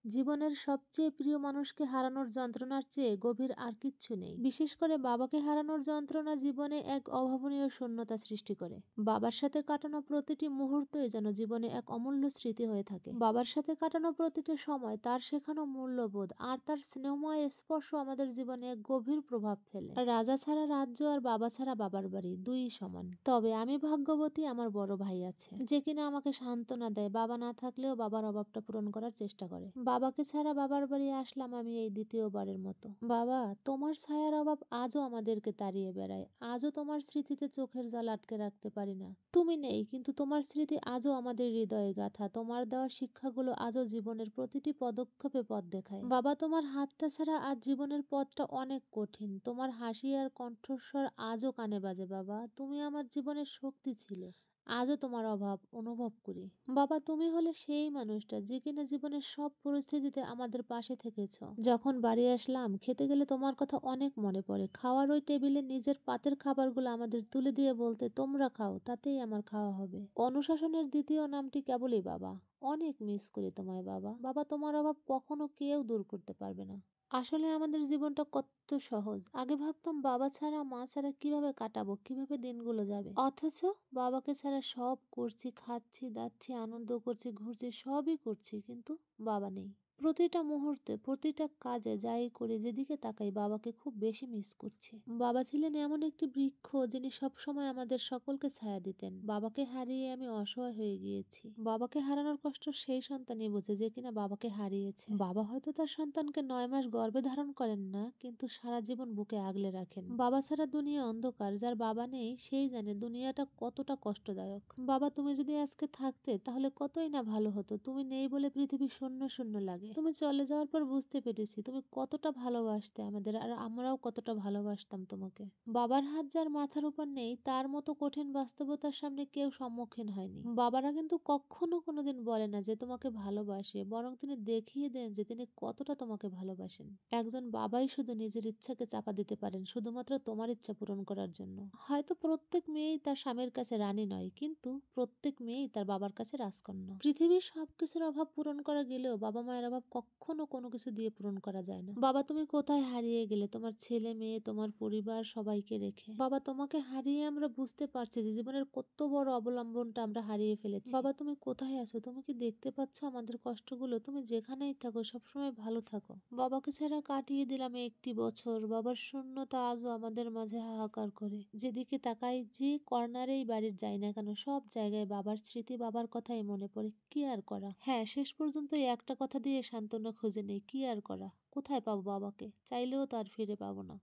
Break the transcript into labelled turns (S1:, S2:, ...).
S1: জীবনের সবচেয়ে প্রিয় মানুষকে হারানোর যন্ত্রণার চেয়ে গভীর আর কিচ্ছু নেই। বিশেষ করে বাবাকে হারানোর যন্ত্রণা জীবনে এক অভাবনীয় শূন্যতা সৃষ্টি করে। বাবার সাথে কাটানো প্রতিটি মুহূর্তই যেন জীবনে এক অমূল্য স্মৃতি হয়ে থাকে। বাবার সাথে কাটানো প্রতিটি সময়, তার শেখানো মূল্যবোধ আর তার স্নেহময় স্পর্শ আমাদের জীবনে এক গভীর প্রভাব ফেলে। রাজা ছাড়া রাজ্য আর বাবা ছাড়া বাবার বাড়ি দুই সমান। তবে আমি ভাগ্যবতী, আমার বড় ভাই আছে যে কিনা আমাকে সান্ত্বনা দেয়। বাবা না থাকলেও বাবার অভাবটা পূরণ করার চেষ্টা করে। বাবাকে ছাড়া বাবার বাড়ি আসলাম আমি এই দ্বিতীয়বারের মতো। বাবা, তোমার ছায়ার অভাব আজও আমাদেরকে তাড়িয়ে বেড়ায়। আজও তোমার স্মৃতিতে চোখের জল আটকে রাখতে পারি না। তুমি নেই, কিন্তু তোমার স্মৃতি আজও আমাদের হৃদয়ে গাথা। তোমার দেওয়া শিক্ষাগুলো আজও জীবনের প্রতিটি পদক্ষেপে পথ দেখায়। বাবা, তোমার হাতটা ছাড়া আজ জীবনের পথটা অনেক কঠিন। তোমার হাসি আর কণ্ঠস্বর আজও কানে বাজে। বাবা, তুমি আমার জীবনের শক্তি ছিলে। আজও তোমার অভাব অনুভব করি। বাবা, তুমি হলে সেই মানুষটা যে কিনা জীবনের সব পরিস্থিতিতে আমাদের পাশে থেকেছ। যখন বাড়ি আসলাম, খেতে গেলে তোমার কথা অনেক মনে পড়ে। খাওয়ার ওই টেবিলে নিজের পাতের খাবারগুলো আমাদের তুলে দিয়ে বলতে, তোমরা খাও, তাতেই আমার খাওয়া হবে। অনুশাসনের দ্বিতীয় নামটি কেবলই বাবা। অনেক মিস করি তোমায় বাবা। বাবা, তোমার অভাব কখনো কেউ দূর করতে পারবে না। আসলে আমাদের জীবনটা কত সহজ। আগে ভাবতাম বাবা ছাড়া মা ছাড়া কিভাবে কাটাবো, কিভাবে দিনগুলো যাবে। অথচ বাবাকে ছাড়া সব করছি, খাচ্ছি, দাচ্ছি, আনন্দ করছি, ঘুরছি, সবই করছি, কিন্তু বাবা নেই। প্রতিটা মুহূর্তে, প্রতিটা কাজে যাই করি, যেদিকে তাকাই বাবাকে খুব বেশি মিস করছি। বাবা ছিলেন এমন একটি বৃক্ষ যিনি সবসময় আমাদের সকলকে ছায়া দিতেন। বাবাকে হারিয়ে আমি অসহায় হয়ে গিয়েছি। বাবাকে হারানোর কষ্ট সেই সন্তানই বোঝে যে কিনা বাবাকে হারিয়েছে। বাবা হয়তো তার সন্তানকে 9 মাস গর্ভে ধারণ করেন না, কিন্তু সারা জীবন বুকে আগলে রাখেন। বাবা ছাড়া দুনিয়া অন্ধকার। যার বাবা নেই সেই জানে দুনিয়াটা কতটা কষ্টদায়ক। বাবা, তুমি যদি আজকে থাকতে তাহলে কতই না ভালো হতো। তুমি নেই বলে পৃথিবী শূন্য শূন্য লাগে। তুমি চলে যাওয়ার পর বুঝতে পেরেছি তুমি কতটা ভালোবাসতে আমাদের, আর আমরাও কতটা ভালোবাসতাম তোমাকে। বাবার হাত যার মাথার উপর নেই, তার মতো কঠিন বাস্তবতার সামনে কেউ সম্মুখীন হয়নি। বাবারা কিন্তু কখনো কোনোদিন বলে না যে তোমাকে ভালোবাসে, বরং তিনি দেখিয়ে দেন যে তিনি কতটা তোমাকে ভালোবাসেন। একজন বাবাই শুধু নিজের ইচ্ছাকে চাপা দিতে পারেন শুধুমাত্র তোমার ইচ্ছা পূরণ করার জন্য। হয়তো প্রত্যেক মেয়েই তার স্বামীর কাছে রানী নয়, কিন্তু প্রত্যেক মেয়েই তার বাবার কাছে রাজকন্যা। পৃথিবীর সবকিছুর অভাব পূরণ করা গেলেও বাবা মায়ের অভাব কখনো কোনো কিছু দিয়ে পূরণ করা যায় না। বাবা, তুমি কোথায় হারিয়ে গেলে তোমার ছেলে মেয়ে, তোমার পরিবার সবাইকে রেখে? বাবা, তোমাকে হারিয়ে আমরা বুঝতে পারছি যে জীবনের কত বড় অবলম্বনটা আমরা হারিয়ে ফেলেছি। বাবা, তুমি কোথায় আছো? তুমি কি দেখতে পাচ্ছ আমাদের কষ্টগুলো? তুমি যেখানেই থাকো সবসময় ভালো থাকো। বাবাকে ছাড়া কাটিয়ে দিলাম একটি বছর। বাবার শূন্যতা আজও আমাদের মাঝে হাহাকার করে। যেদিকে তাকাই, যে কর্নারেই বাড়ির যাই না কেন, সব জায়গায় বাবার স্মৃতি, বাবার কথাই মনে পড়ে। কি আর করা। হ্যাঁ, শেষ পর্যন্ত এই একটা কথা দিয়ে সান্ত্বনা খুঁজে নেই। কি আর করা। কোথায় পাবো বাবাকে? চাইলেও তো আর ফিরে পাবো না।